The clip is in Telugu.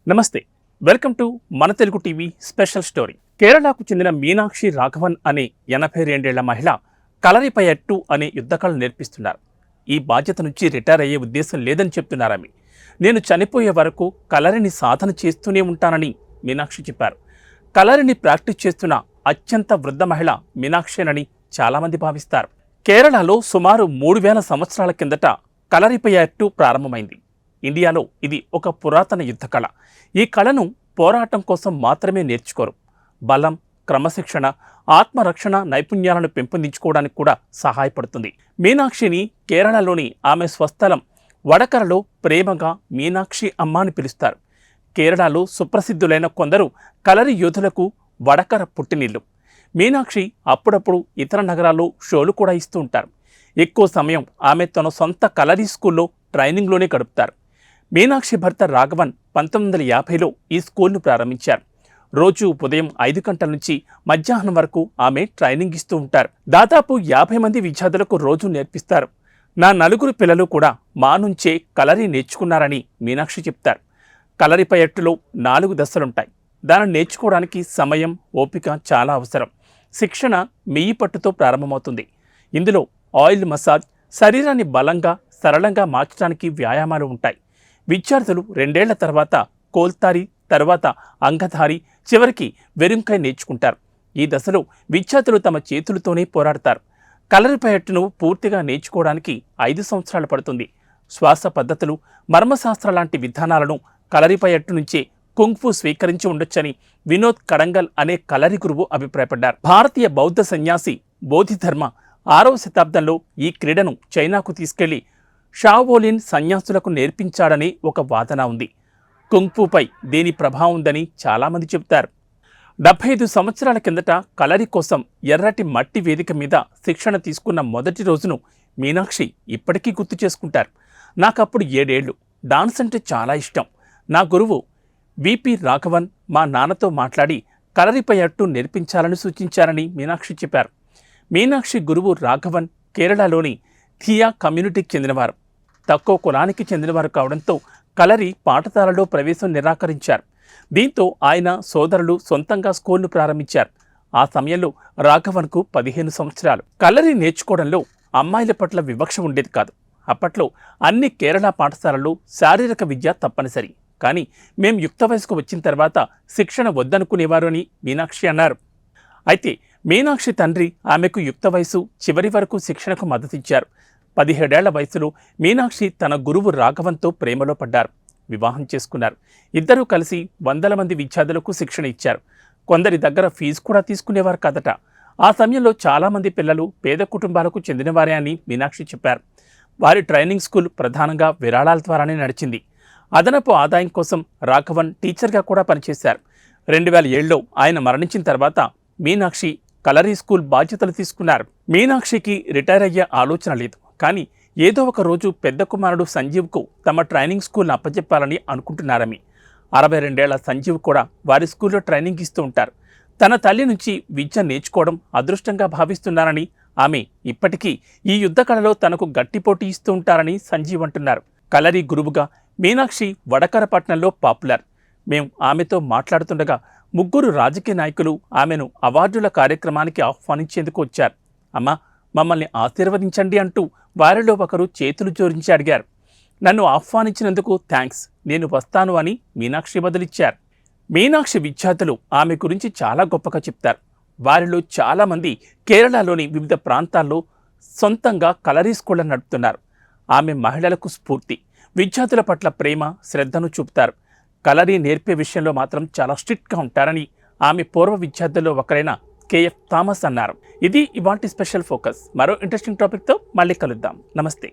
నమస్తే, వెల్కమ్ టు మన తెలుగు టీవీ స్పెషల్ స్టోరీ. కేరళకు చెందిన మీనాక్షి రాఘవన్ అనే 82 మహిళ కలరిపయట్టు అనే యుద్ధకళను నేర్పిస్తున్నారు. ఈ బాధ్యత నుంచి రిటైర్ అయ్యే ఉద్దేశం లేదని చెప్తున్నారామె. నేను చనిపోయే వరకు కలరిని సాధన చేస్తూనే ఉంటానని మీనాక్షి చెప్పారు. కలరిని ప్రాక్టీస్ చేస్తున్న అత్యంత వృద్ధ మహిళ మీనాక్షేనని చాలామంది భావిస్తారు. కేరళలో సుమారు 3000 సంవత్సరాల కిందట కలరిపయట్టు ప్రారంభమైంది. ఇండియాలో ఇది ఒక పురాతన యుద్ధ కళ. ఈ కళను పోరాటం కోసం మాత్రమే నేర్చుకోరు. బలం, క్రమశిక్షణ, ఆత్మరక్షణ నైపుణ్యాలను పెంపొందించుకోవడానికి కూడా సహాయపడుతుంది. మీనాక్షిని కేరళలోని ఆమె స్వస్థలం వడకరలో ప్రేమగా మీనాక్షి అమ్మ అని పిలుస్తారు. కేరళలో సుప్రసిద్ధులైన కొందరు కలరి యోధులకు వడకర పుట్టినిల్లు. మీనాక్షి అప్పుడప్పుడు ఇతర నగరాల్లో షోలు కూడా ఇస్తూ ఉంటారు. ఎక్కువ సమయం ఆమె తన సొంత కలరీ స్కూల్లో ట్రైనింగ్లోనే గడుపుతారు. మీనాక్షి భర్త రాఘవన్ 1950లో ఈ స్కూల్ను ప్రారంభించారు. రోజు ఉదయం 5 గంటల నుంచి మధ్యాహ్నం వరకు ఆమె ట్రైనింగ్ ఇస్తూ ఉంటారు. దాదాపు 50 మంది విద్యార్థులకు రోజు నేర్పిస్తారు. నా 4 పిల్లలు కూడా మా నుంచే కలరీ నేర్చుకున్నారని మీనాక్షి చెప్తారు. కలరిపయట్టులో 4 దశలుంటాయి. దాన్ని నేర్చుకోవడానికి సమయం, ఓపిక చాలా అవసరం. శిక్షణ మెయ్యి పట్టుతో ప్రారంభమవుతుంది. ఇందులో ఆయిల్ మసాజ్, శరీరాన్ని బలంగా సరళంగా మార్చడానికి వ్యాయామాలు ఉంటాయి. విద్యార్థులు 2 ఏళ్ల తర్వాత కోల్తారి, తర్వాత అంగధారి, చివరికి వెరుంకై నేర్చుకుంటారు. ఈ దశలో విద్యార్థులు తమ చేతులతోనే పోరాడతారు. కలరిపయట్టును పూర్తిగా నేర్చుకోవడానికి 5 సంవత్సరాలు పడుతుంది. శ్వాస పద్ధతులు, మర్మశాస్త్ర లాంటి విధానాలను కలరిపయట్టు నుంచే కుంగ్ఫు స్వీకరించి ఉండొచ్చని వినోద్ కడంగల్ అనే కలరి గురువు అభిప్రాయపడ్డారు. భారతీయ బౌద్ధ సన్యాసి బోధిధర్మ 6వ శతాబ్దంలో ఈ క్రీడను చైనాకు తీసుకెళ్లి షావోలిన్ సన్యాసులకు నేర్పించాడని ఒక వాదన ఉంది. కుంగ్ఫుపై దీని ప్రభావం ఉందని చాలామంది చెబుతారు. 75 సంవత్సరాల కిందట కలరి కోసం ఎర్రటి మట్టి వేదిక మీద శిక్షణ తీసుకున్న మొదటి రోజును మీనాక్షి ఇప్పటికీ గుర్తు చేసుకుంటారు. నాకప్పుడు 7 ఏళ్లు. డాన్స్ అంటే చాలా ఇష్టం. నా గురువు విపి రాఘవన్ మా నాన్నతో మాట్లాడి కలరిపయట్టు నేర్పించాలని సూచించారని మీనాక్షి చెప్పారు. మీనాక్షి గురువు రాఘవన్ కేరళలోని థియా కమ్యూనిటీకి చెందినవారు. తక్కువ కులానికి చెందినవారు కావడంతో కలరి పాఠశాలలో ప్రవేశం నిరాకరించారు. దీంతో ఆయన సోదరులు సొంతంగా స్కూల్ను ప్రారంభించారు. ఆ సమయంలో రాఘవన్కు 15 సంవత్సరాలు. కలరి నేర్చుకోవడంలో అమ్మాయిల పట్ల వివక్ష ఉండేది కాదు. అప్పట్లో అన్ని కేరళ పాఠశాలల్లో శారీరక విద్య తప్పనిసరి. కానీ మేం యుక్త వయసుకు వచ్చిన తర్వాత శిక్షణ వద్దనుకునేవారు అని మీనాక్షి అన్నారు. అయితే మీనాక్షి తండ్రి ఆమెకు యుక్త వయసు చివరి వరకు శిక్షణకు మద్దతిచ్చారు. 17 ఏళ్ల వయసులో మీనాక్షి తన గురువు రాఘవన్తో ప్రేమలో పడ్డారు. వివాహం చేసుకున్నారు. ఇద్దరూ కలిసి వందల మంది విద్యార్థులకు శిక్షణ ఇచ్చారు. కొందరి దగ్గర ఫీజు కూడా తీసుకునేవారు కాదట. ఆ సమయంలో చాలామంది పిల్లలు పేద కుటుంబాలకు చెందినవారే అని మీనాక్షి చెప్పారు. వారి ట్రైనింగ్ స్కూల్ ప్రధానంగా విరాళాల ద్వారానే నడిచింది. అదనపు ఆదాయం కోసం రాఘవన్ టీచర్గా కూడా పనిచేశారు. 2007లో ఆయన మరణించిన తర్వాత మీనాక్షి కలరీ స్కూల్ బాధ్యతలు తీసుకున్నారు. మీనాక్షికి రిటైర్ అయ్యే ఆలోచన లేదు. కానీ ఏదో ఒక రోజు పెద్ద కుమారుడు సంజీవ్కు తమ ట్రైనింగ్ స్కూల్ను అప్పచెప్పాలని అనుకుంటున్నారని. 62 ఏళ్ల సంజీవ్ కూడా వారి స్కూల్లో ట్రైనింగ్ ఇస్తూ ఉంటారు. తన తల్లి నుంచి విద్య నేర్చుకోవడం అదృష్టంగా భావిస్తున్నారని, ఆమె ఇప్పటికీ ఈ యుద్ధ కళలో తనకు గట్టి పోటీ ఇస్తూ ఉంటారని సంజీవ్ అంటున్నారు. కలరీ గురువుగా మీనాక్షి వడకరపట్నంలో పాపులర్. మేం ఆమెతో మాట్లాడుతుండగా 3 రాజకీయ నాయకులు ఆమెను అవార్డుల కార్యక్రమానికి ఆహ్వానించేందుకు వచ్చారు. అమ్మా, మమ్మల్ని ఆశీర్వదించండి అంటూ వారిలో ఒకరు చేతులు జోడించి అడిగారు. నన్ను ఆహ్వానించినందుకు థ్యాంక్స్, నేను వస్తాను అని మీనాక్షి బదులిచ్చారు. మీనాక్షి విద్యార్థులు ఆమె గురించి చాలా గొప్పగా చెప్తారు. వారిలో చాలామంది కేరళలోని వివిధ ప్రాంతాల్లో సొంతంగా కలరీ స్కూళ్లను నడుపుతున్నారు. ఆమె మహిళలకు స్ఫూర్తి. విద్యార్థుల పట్ల ప్రేమ, శ్రద్ధను చూపుతారు. కలరీ నేర్పే విషయంలో మాత్రం చాలా స్ట్రిక్ట్గా ఉంటారని ఆమె పూర్వ విద్యార్థుల్లో ఒకరైన కేఎఫ్ థామస్ అన్నారు. ఇది ఇవాల్టి స్పెషల్ ఫోకస్. మరో ఇంట్రెస్టింగ్ టాపిక్తో మళ్ళీ కలుద్దాం. నమస్తే.